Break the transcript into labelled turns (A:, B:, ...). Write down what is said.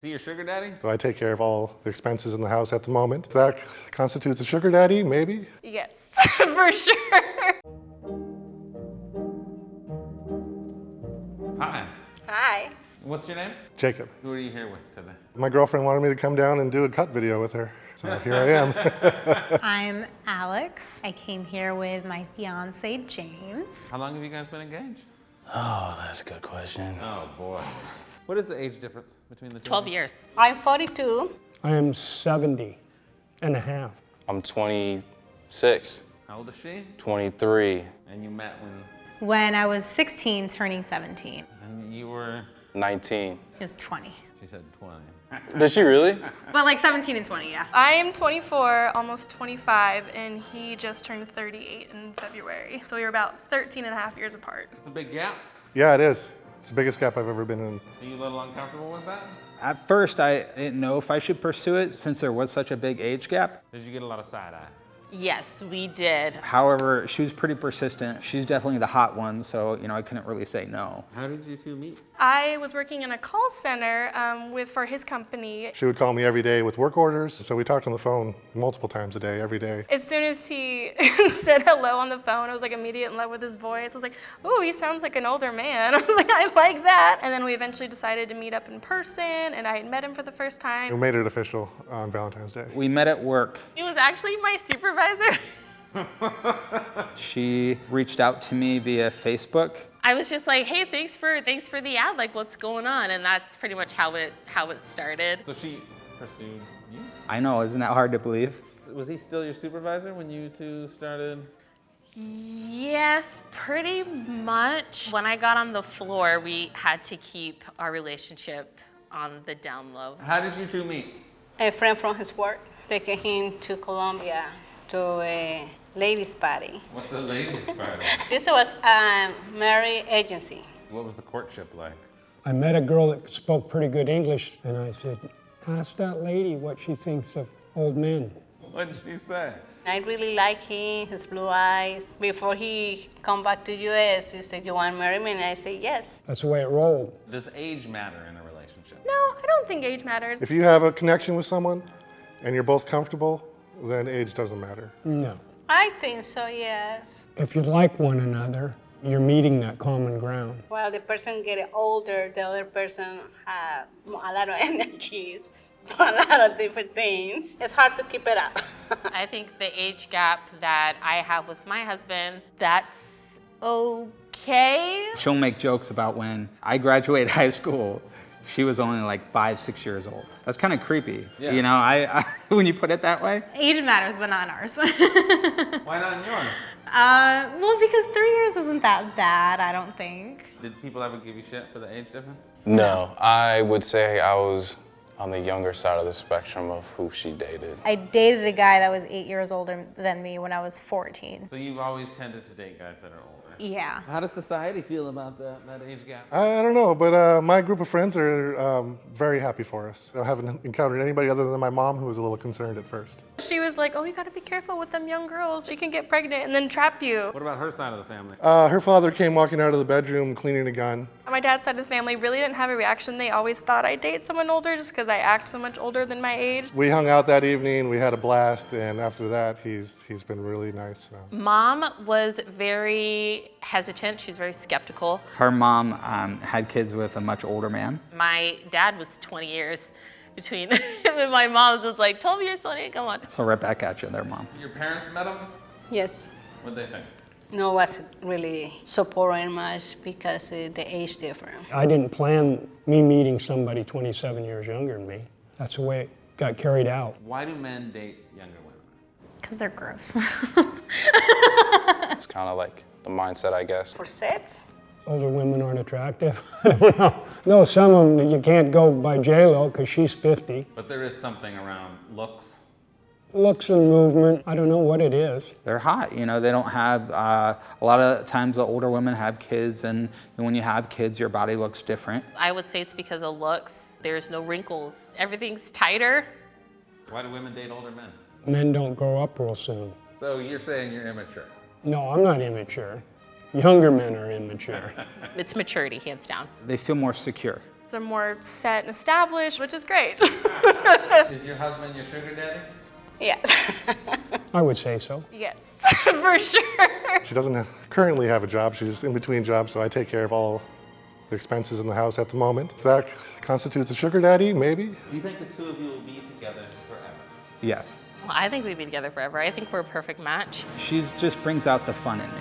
A: Is he your sugar daddy?
B: So I take care of all the expenses in the house at the moment. That constitutes a sugar daddy, maybe?
C: Yes, for sure.
A: Hi.
D: Hi.
A: What's your name?
B: Jacob.
A: Who are you here with today?
B: My girlfriend wanted me to come down and do a cut video with her. So here I am.
E: I'm Alex. I came here with my fiance, James.
A: How long have you guys been engaged?
F: Oh, that's a good question.
A: Oh boy. What is the age difference between the two?
G: 12 years.
D: I'm 42.
H: I am 70 and a half.
F: I'm 26,
A: How old is she?
F: 23,
A: And you met
E: When I was 16, turning 17.
A: and you were,
F: 19.
E: He was 20.
A: she said 20.
F: Did she really?
E: But like 17 and 20, yeah.
C: I am 24, almost 25, and he just turned 38 in February. So we were about 13 and a half years apart.
A: It's a big gap.
B: Yeah, it is. It's the biggest gap I've ever been in.
A: Are you a little uncomfortable with that?
I: At first, I didn't know if I should pursue it since there was such a big age gap.
A: Did you get a lot of side eye?
G: Yes, we did.
I: However, she was pretty persistent. She's definitely the hot one, so I couldn't really say no.
A: How did you two meet?
C: I was working in a call center for his company.
B: She would call me every day with work orders. So we talked on the phone multiple times a day, every day.
C: As soon as he said hello on the phone, I was like immediate in love with his voice. I was like, oh, he sounds like an older man. I was like, I like that. And then we eventually decided to meet up in person, and I had met him for the first
B: We
C: time.
B: made it official on Valentine's Day.
I: We met at work.
G: He was actually my supervisor.
I: She reached out to me via Facebook.
G: I was just like, hey, thanks for the ad. Like, what's going on? And that's pretty much how it started.
A: So she pursued you?
I: I know, isn't that hard to believe?
A: Was he still your supervisor when you two started?
G: Yes, pretty much. When I got on the floor, we had to keep our relationship on the down low.
A: How did you two meet?
D: A friend from his work taking him to Colombia to a ladies' party.
A: What's a ladies' party?
D: This was a marriage agency.
A: What was the courtship like?
H: I met a girl that spoke pretty good English, and I said, ask that lady what she thinks of old men.
A: What did she say?
D: I really like him, his blue eyes. Before he come back to US, he said, you want to marry me? And I said, yes.
H: That's the way it rolled.
A: Does age matter in a relationship?
C: No, I don't think age matters.
B: If you have a connection with someone and you're both comfortable, then age doesn't matter.
H: No.
D: I think so, yes.
H: If you like one another, you're meeting that common ground.
D: While the person getting older, the other person have a lot of energies, a lot of different things. It's hard to keep it up.
G: I think the age gap that I have with my husband, that's okay.
I: She'll make jokes about when I graduated high school. She was only like 5, 6 years old. That's kind of creepy.
A: Yeah.
I: I when you put it that way.
E: Age matters, but not ours.
A: Why not yours?
E: Well, because 3 years isn't that bad, I don't think.
A: Did people ever give you shit for the age difference?
F: No, I would say I was on the younger side of the spectrum of who she dated.
E: I dated a guy that was 8 years older than me when I was 14.
A: So you've always tended to date guys that are older.
E: Yeah.
A: How does society feel about that age gap?
B: I don't know, but my group of friends are very happy for us. I haven't encountered anybody other than my mom who was a little concerned at first.
C: She was like, oh, you gotta be careful with them young girls. She can get pregnant and then trap you.
A: What about her side of the family?
B: Her father came walking out of the bedroom cleaning a gun.
C: My dad's side of the family really didn't have a reaction. They always thought I'd date someone older just because I act so much older than my age.
B: We hung out that evening, we had a blast, and after that, he's been really nice.
G: Mom was very hesitant. She was very skeptical.
I: Her mom had kids with a much older man.
G: My dad was 20 years between him and my mom. So it's like 12 years, 20, come on.
I: So right back at you there, Mom.
A: Your parents met him?
D: Yes.
A: What'd they think?
D: No, wasn't really supporting much because the age difference.
H: I didn't plan me meeting somebody 27 years younger than me. That's the way it got carried out.
A: Why do men date younger women?
E: Because they're gross.
F: It's kind of like the mindset, I guess.
D: For sex?
H: Older women aren't attractive. I don't know. No, some of them, you can't go by J-Lo because she's 50.
A: But there is something around looks.
H: Looks and movement, I don't know what it is.
I: They're hot, they don't have, a lot of times the older women have kids, and when you have kids, your body looks different.
G: I would say it's because of looks. There's no wrinkles. Everything's tighter.
A: Why do women date older men?
H: Men don't grow up real soon.
A: So you're saying you're immature?
H: No, I'm not immature. Younger men are immature.
G: It's maturity, hands down.
I: They feel more secure.
C: They're more set and established, which is great.
A: Is your husband your sugar daddy?
D: Yes.
H: I would say so.
C: Yes, for sure.
B: She doesn't currently have a job. She's in between jobs, so I take care of all the expenses in the house at the moment. If that constitutes a sugar daddy, maybe.
A: Do you think the two of you will be together forever?
I: Yes.
G: Well, I think we'd be together forever. I think we're a perfect match.
I: She just brings out the fun in me.